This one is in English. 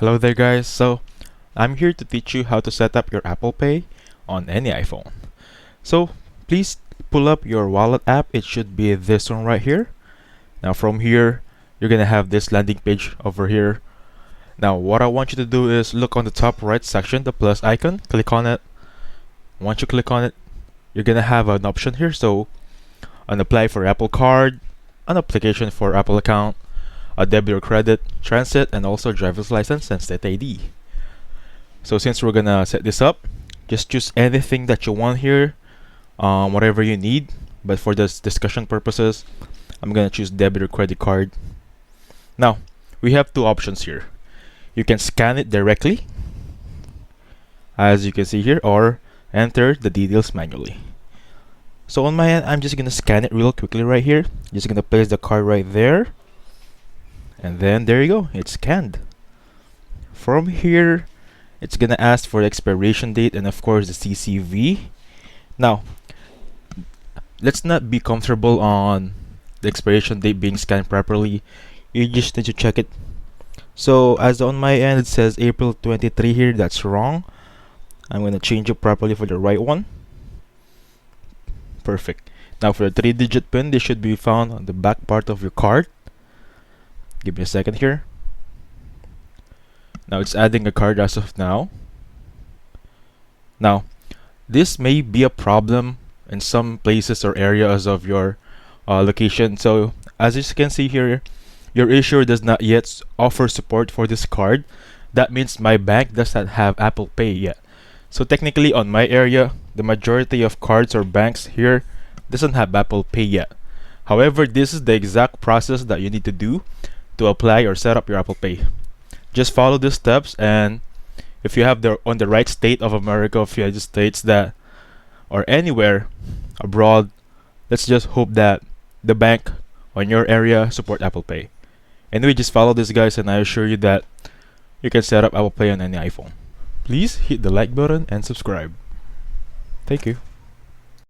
Hello there guys, so I'm here to teach you how to set up your Apple Pay on any iPhone. So please pull up your wallet app. It should be this one right here. Now from here, you're gonna have this landing page over here. Now what I want you to do is look on the top right section, the plus icon, click on it. Once you click on it, you're gonna have an option here. So an apply for Apple Card, an application for Apple account, a debit or credit, transit, and also driver's license and state ID. So since we're gonna set this up, just choose anything that you want here, whatever you need. But for this discussion purposes, I'm gonna choose debit or credit card. Now we have two options here. You can scan it directly, as you can see here, or enter the details manually. So on my end, I'm just gonna scan it real quickly right here. Just gonna place the card right there. And then there you go, it's scanned. From here, it's gonna ask for the expiration date and of course the CCV. Now, let's not be comfortable on the expiration date being scanned properly. You just need to check it. So as on my end, it says April 23 here. That's wrong. I'm gonna change it properly for the right one. Perfect. Now for the 3-digit PIN, this should be found on the back part of your card. Give me a second here. Now it's adding a card as of now. Now, this may be a problem in some places or areas of your location. So as you can see here, your issuer does not yet offer support for this card. That means my bank does not have Apple Pay yet. So technically on my area, the majority of cards or banks here doesn't have Apple Pay yet. However, this is the exact process that you need to do to apply or set up your Apple Pay. Just follow the steps, and if you have on the right state of America, of United States, that or anywhere abroad, let's just hope that the bank on your area support Apple Pay. Anyway, just follow this guys, and I assure you that you can set up Apple Pay on any iPhone. Please hit the like button and subscribe. Thank you.